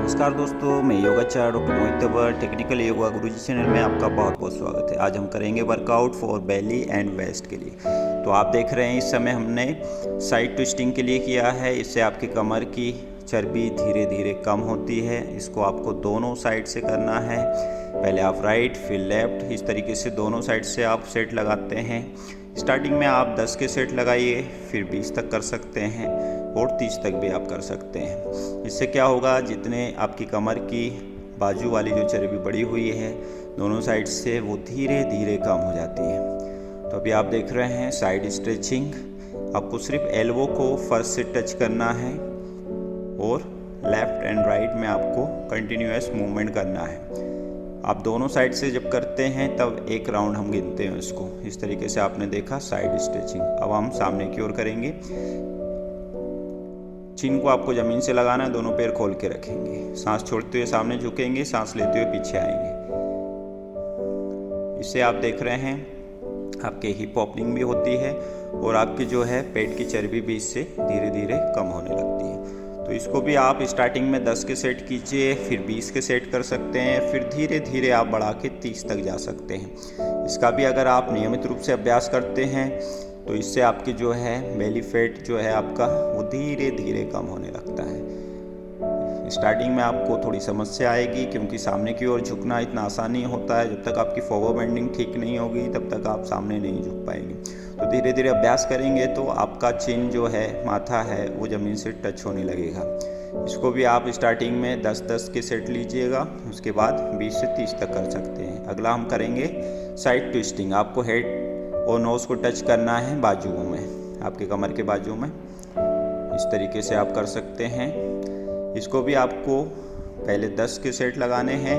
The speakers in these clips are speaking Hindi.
नमस्कार दोस्तों, मैं योगाचार्य doctor Mohit Tanwar technical yoga guruji channel में आपका बहुत बहुत स्वागत है। आज हम करेंगे workout for belly and waist के लिए। तो आप देख रहे हैं इस समय हमने साइड ट्विस्टिंग के लिए किया है। इससे आपकी कमर की चर्बी धीरे धीरे कम होती है। इसको आपको दोनों साइड से करना है। पहले आप राइट फिर लेफ्ट, इस तरीके से दोनों साइड से आप सेट लगाते हैं। स्टार्टिंग में आप 10 के सेट लगाइए, फिर 20 तक कर सकते हैं और 30 तक भी आप कर सकते हैं। इससे क्या होगा, जितने आपकी कमर की बाजू वाली जो चर्बी बढ़ी हुई है दोनों साइड से, वो धीरे धीरे कम हो जाती है। तो अभी आप देख रहे हैं साइड स्ट्रेचिंग। आपको सिर्फ एल्बो को फर्स्ट से टच करना है और लेफ्ट एंड राइट में आपको कंटिन्यूअस मूवमेंट करना है। आप दोनों साइड से जब करते हैं तब एक राउंड हम गिनते हैं इसको। इस तरीके से आपने देखा साइड स्ट्रेचिंग। अब हम सामने की ओर करेंगे। चिन को आपको ज़मीन से लगाना है, दोनों पैर खोल के रखेंगे। सांस छोड़ते हुए सामने झुकेंगे, सांस लेते हुए पीछे आएंगे। इससे आप देख रहे हैं आपके हिप ओपनिंग भी होती है और आपकी जो है पेट की चर्बी भी इससे धीरे धीरे कम होने लगती है। तो इसको भी आप स्टार्टिंग में 10 के सेट कीजिए, फिर 20 के सेट कर सकते हैं, फिर धीरे धीरे आप बढ़ा के 30 तक जा सकते हैं। इसका भी अगर आप नियमित रूप से अभ्यास करते हैं तो इससे आपकी जो है बेली फैट जो है आपका, वो धीरे धीरे कम होने लगता है। स्टार्टिंग में आपको थोड़ी समस्या आएगी क्योंकि सामने की ओर झुकना इतना आसान नहीं होता है। जब तक आपकी फॉरवर्ड बेंडिंग ठीक नहीं होगी तब तक आप सामने नहीं झुक पाएंगे। तो धीरे धीरे अभ्यास करेंगे तो आपका चिन जो है, माथा है, वो ज़मीन से टच होने लगेगा। इसको भी आप स्टार्टिंग में 10-10 के सेट लीजिएगा, उसके बाद 20 से 30 तक कर सकते हैं। अगला हम करेंगे साइड ट्विस्टिंग। आपको हेड और नोज़ को टच करना है बाजुओं में, आपके कमर के बाजू में। इस तरीके से आप कर सकते हैं। इसको भी आपको पहले 10 के सेट लगाने हैं,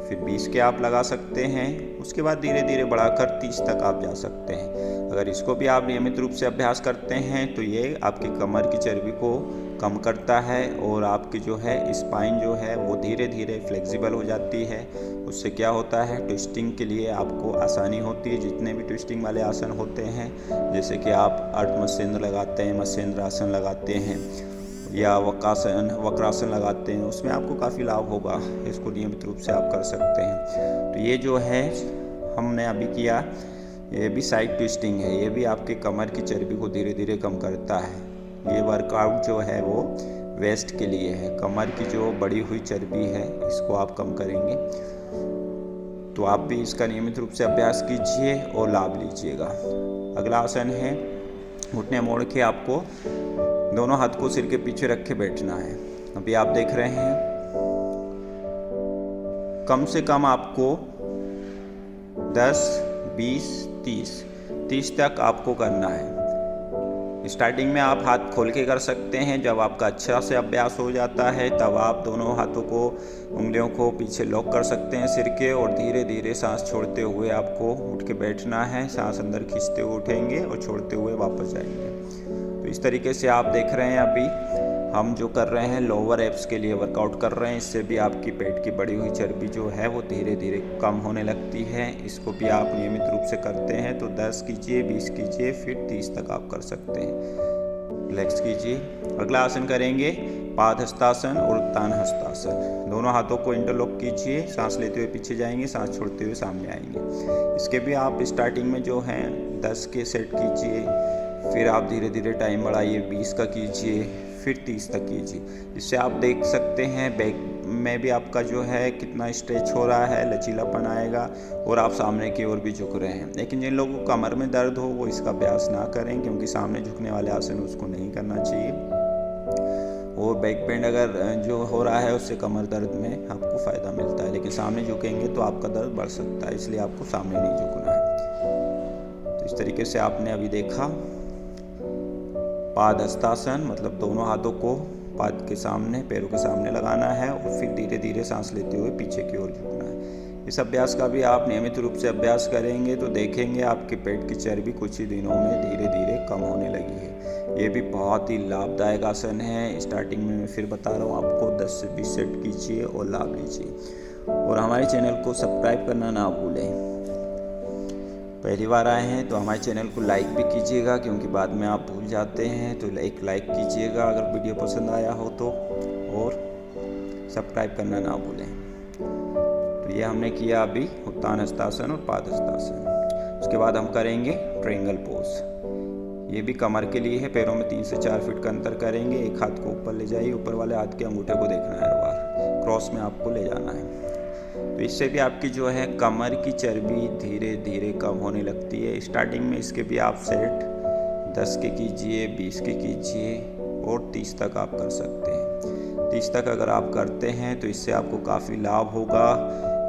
फिर 20 के आप लगा सकते हैं। उसके बाद धीरे धीरे बढ़ाकर 30 तक आप जा सकते हैं। अगर इसको भी आप नियमित रूप से अभ्यास करते हैं तो ये आपकी कमर की चर्बी को कम करता है और आपकी जो है स्पाइन जो है वो धीरे धीरे फ्लेक्सिबल हो जाती है। उससे क्या होता है, ट्विस्टिंग के लिए आपको आसानी होती है। जितने भी ट्विस्टिंग वाले आसन होते हैं, जैसे कि आप अर्ध मत्स्येंद्र लगाते हैं, मत्स्येंद्र आसन लगाते हैं या वक्रासन लगाते हैं, उसमें आपको काफ़ी लाभ होगा। इसको नियमित रूप से आप कर सकते हैं। तो ये जो है हमने अभी किया, ये भी साइड ट्विस्टिंग है। ये भी आपके कमर की चर्बी को धीरे धीरे कम करता है। ये वर्कआउट जो है वो वेस्ट के लिए है। कमर की जो बढ़ी हुई चर्बी है इसको आप कम करेंगे। तो आप भी इसका नियमित रूप से अभ्यास कीजिए और लाभ लीजिएगा। अगला आसन है घुटने मोड़ के आपको दोनों हाथ को सिर के पीछे रख के बैठना है। अभी आप देख रहे हैं कम से कम आपको 10, 20, 30 तक आपको करना है। स्टार्टिंग में आप हाथ खोल के कर सकते हैं। जब आपका अच्छा से अभ्यास हो जाता है तब आप दोनों हाथों को, उंगलियों को पीछे लॉक कर सकते हैं सिर के, और धीरे धीरे सांस छोड़ते हुए आपको उठ के बैठना है। सांस अंदर खींचते हुए उठेंगे और छोड़ते हुए वापस जाएंगे। तो इस तरीके से आप देख रहे हैं अभी हम जो कर रहे हैं लोअर एब्स के लिए वर्कआउट कर रहे हैं। इससे भी आपकी पेट की बढ़ी हुई चर्बी जो है वो धीरे धीरे कम होने लगती है। इसको भी आप नियमित रूप से करते हैं तो 10 कीजिए, 20 कीजिए, फिर 30 तक आप कर सकते हैं। रिलैक्स कीजिए। अगला आसन करेंगे पाद हस्तासन और उत्तान हस्तासन। दोनों हाथों को इंटरलॉक कीजिए, सांस लेते हुए पीछे जाएंगे, सांस छोड़ते हुए सामने आएंगे। इसके भी आप स्टार्टिंग में जो हैं 10 के सेट कीजिए, फिर आप धीरे धीरे टाइम बढ़ाइए, 20 का कीजिए, फिर 30 तक कीजिए। इससे आप देख सकते हैं बैक में भी आपका जो है कितना स्ट्रेच हो रहा है, लचीलापन आएगा और आप सामने की ओर भी झुक रहे हैं। लेकिन जिन लोगों को कमर में दर्द हो वो इसका अभ्यास ना करें, क्योंकि सामने झुकने वाले आसन उसको नहीं करना चाहिए। और बैक पेन अगर जो हो रहा है उससे कमर दर्द में आपको फ़ायदा मिलता है, लेकिन सामने झुकेंगे तो आपका दर्द बढ़ सकता है, इसलिए आपको सामने नहीं झुकना है। तो इस तरीके से आपने अभी देखा पाद हस्तासन, मतलब दोनों हाथों को पाद के सामने, पैरों के सामने लगाना है और फिर धीरे धीरे सांस लेते हुए पीछे की ओर झुकना है। इस अभ्यास का भी आप नियमित रूप से अभ्यास करेंगे तो देखेंगे आपके पेट की चर्बी कुछ ही दिनों में धीरे धीरे कम होने लगी है। ये भी बहुत ही लाभदायक आसन है। स्टार्टिंग में मैं फिर बता रहा हूँ आपको 10 से 20 सेट कीजिए और लाभ लीजिए। और हमारे चैनल को सब्सक्राइब करना ना भूलें। पहली बार आए हैं तो हमारे चैनल को लाइक भी कीजिएगा, क्योंकि बाद में आप भूल जाते हैं। तो एक लाइक कीजिएगा अगर वीडियो पसंद आया हो तो, और सब्सक्राइब करना ना भूलें। तो ये हमने किया अभी उत्तान हस्तासन और पाद हस्तासन। उसके बाद हम करेंगे ट्रायंगल पोज। ये भी कमर के लिए है। पैरों में 3 से 4 फीट का अंतर करेंगे। एक हाथ को ऊपर ले जाइए, ऊपर वाले हाथ के अंगूठे को देखना है, हर बार क्रॉस में आपको ले जाना है। तो इससे भी आपकी जो है कमर की चर्बी धीरे धीरे कम होने लगती है। स्टार्टिंग में इसके भी आप सेट 10 के कीजिए, 20 के कीजिए और 30 तक आप कर सकते हैं। 30 तक अगर आप करते हैं तो इससे आपको काफ़ी लाभ होगा।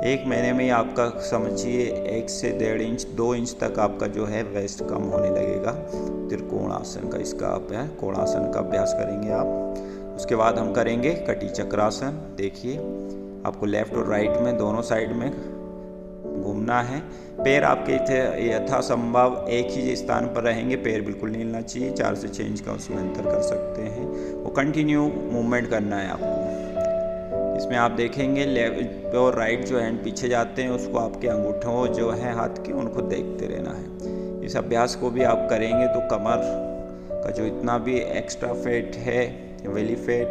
1 महीने में ही आपका समझिए 1 से 1.5 इंच 2 इंच तक आपका जो है वेस्ट कम होने लगेगा। त्रिकोणासन का इसका आप है कोणासन का अभ्यास करेंगे आप। उसके बाद हम करेंगे कटी चक्रासन। देखिए आपको लेफ़्ट और राइट में दोनों साइड में घूमना है। पैर आपके यथासंभव एक ही स्थान पर रहेंगे, पैर बिल्कुल नहीं हिलना चाहिए। 4 से 6 इंच का उसमें अंतर कर सकते हैं। वो कंटिन्यू मूवमेंट करना है आपको। इसमें आप देखेंगे लेफ्ट और राइट जो हैंड पीछे जाते हैं उसको आपके अंगूठों जो हैं हाथ के उनको देखते रहना है। इस अभ्यास को भी आप करेंगे तो कमर का जो इतना भी एक्स्ट्रा फैट है, वेली फैट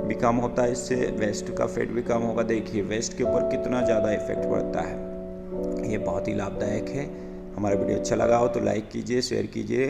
भी कम होता है। इससे वेस्ट का फैट भी कम होगा। देखिए वेस्ट के ऊपर कितना ज़्यादा इफेक्ट पड़ता है। ये बहुत ही लाभदायक है। हमारा वीडियो अच्छा लगा हो तो लाइक कीजिए, शेयर कीजिए।